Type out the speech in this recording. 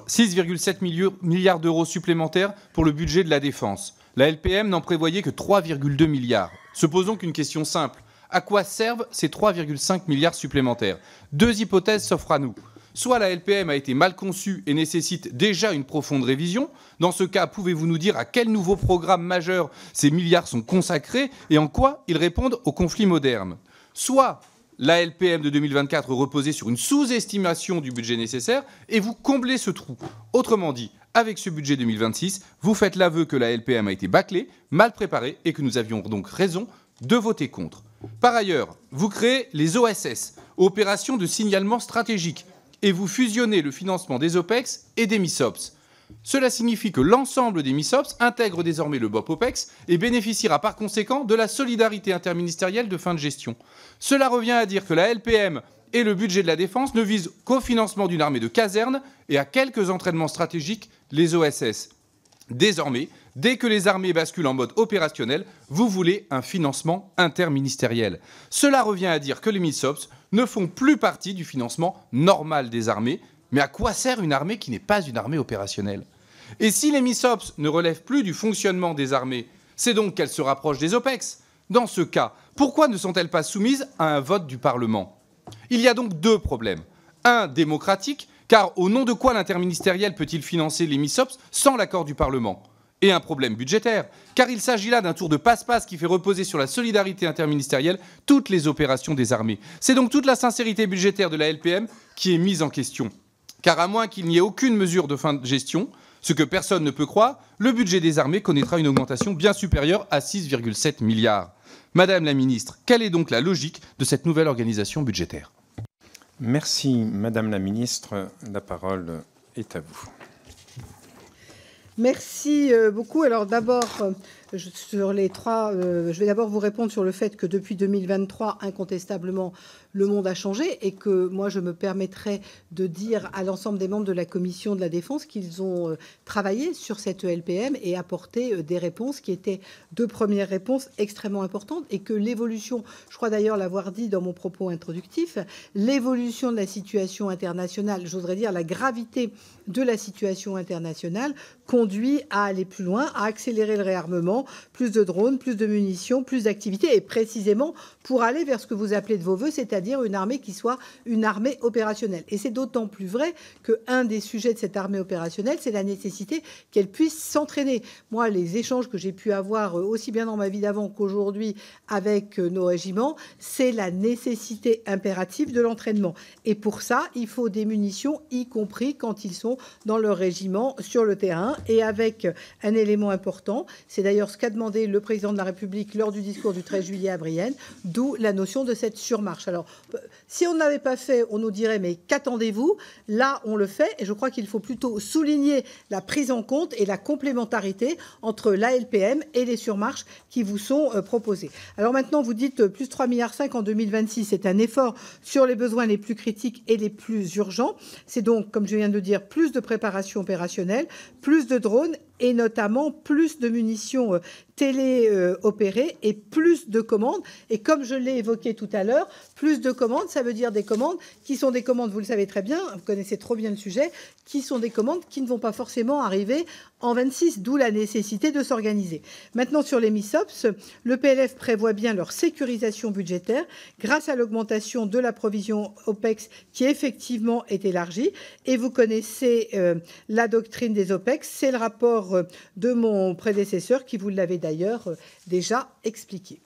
6,7 milliards d'euros supplémentaires pour le budget de la défense. La LPM n'en prévoyait que 3,2 milliards. Se pose donc une question simple. À quoi servent ces 3,5 milliards supplémentaires? Deux hypothèses s'offrent à nous. Soit la LPM a été mal conçue et nécessite déjà une profonde révision. Dans ce cas, pouvez-vous nous dire à quel nouveau programme majeur ces milliards sont consacrés et en quoi ils répondent aux conflits modernes? Soit la LPM de 2024 reposait sur une sous-estimation du budget nécessaire et vous comblez ce trou. Autrement dit, avec ce budget 2026, vous faites l'aveu que la LPM a été bâclée, mal préparée et que nous avions donc raison de voter contre. Par ailleurs, vous créez les OSS, opérations de signalement stratégique, et vous fusionnez le financement des OPEX et des MISOPS. Cela signifie que l'ensemble des MISOPS intègre désormais le BOP OPEX et bénéficiera par conséquent de la solidarité interministérielle de fin de gestion. Cela revient à dire que la LPM et le budget de la défense ne visent qu'au financement d'une armée de caserne et à quelques entraînements stratégiques, les OSS. Désormais, dès que les armées basculent en mode opérationnel, vous voulez un financement interministériel. Cela revient à dire que les MISOPS ne font plus partie du financement normal des armées. Mais à quoi sert une armée qui n'est pas une armée opérationnelle? Et si les MISOPS ne relèvent plus du fonctionnement des armées, c'est donc qu'elles se rapprochent des OPEX. Dans ce cas, pourquoi ne sont-elles pas soumises à un vote du Parlement? Il y a donc deux problèmes. Un démocratique, car au nom de quoi l'interministériel peut-il financer les MISOPS sans l'accord du Parlement? Et un problème budgétaire, car il s'agit là d'un tour de passe-passe qui fait reposer sur la solidarité interministérielle toutes les opérations des armées. C'est donc toute la sincérité budgétaire de la LPM qui est mise en question. Car à moins qu'il n'y ait aucune mesure de fin de gestion, ce que personne ne peut croire, le budget des armées connaîtra une augmentation bien supérieure à 6,7 milliards. Madame la ministre, quelle est donc la logique de cette nouvelle organisation budgétaire? Merci, Madame la ministre. La parole est à vous. Merci beaucoup. Alors d'abord, sur les trois, je vais d'abord vous répondre sur le fait que depuis 2023, incontestablement, le monde a changé et que moi, je me permettrai de dire à l'ensemble des membres de la Commission de la Défense qu'ils ont travaillé sur cette LPM et apporté des réponses qui étaient deux premières réponses extrêmement importantes et que l'évolution, je crois d'ailleurs l'avoir dit dans mon propos introductif, l'évolution de la situation internationale, j'oserais dire la gravité de la situation internationale, conduit à aller plus loin, à accélérer le réarmement, plus de drones, plus de munitions, plus d'activités, et précisément pour aller vers ce que vous appelez de vos voeux, c'est-à-dire une armée qui soit une armée opérationnelle. Et c'est d'autant plus vrai qu'un des sujets de cette armée opérationnelle, c'est la nécessité qu'elle puisse s'entraîner. Moi, les échanges que j'ai pu avoir aussi bien dans ma vie d'avant qu'aujourd'hui avec nos régiments, c'est la nécessité impérative de l'entraînement. Et pour ça, il faut des munitions, y compris quand ils sont dans leur régiment sur le terrain, et avec un élément important, c'est d'ailleurs ce qu'a demandé le président de la République lors du discours du 13 juillet à Brienne, d'où la notion de cette surmarche. Alors, si on ne l'avait pas fait, on nous dirait, mais qu'attendez-vous? Là, on le fait, et je crois qu'il faut plutôt souligner la prise en compte et la complémentarité entre la LPM et les surmarches qui vous sont proposées. Alors maintenant, vous dites plus 3,5 milliards en 2026, c'est un effort sur les besoins les plus critiques et les plus urgents. C'est donc, comme je viens de le dire, plus de préparation opérationnelle, plus de drones et notamment plus de munitions téléopérées et plus de commandes. Et comme je l'ai évoqué tout à l'heure, plus de commandes, ça veut dire des commandes qui sont des commandes, vous le savez très bien, vous connaissez trop bien le sujet, qui sont des commandes qui ne vont pas forcément arriver en 26, d'où la nécessité de s'organiser. Maintenant, sur les MISOPS, le PLF prévoit bien leur sécurisation budgétaire grâce à l'augmentation de la provision OPEX qui effectivement est élargie. Et vous connaissez la doctrine des OPEX, c'est le rapport de mon prédécesseur qui vous l'avait d'ailleurs déjà expliqué.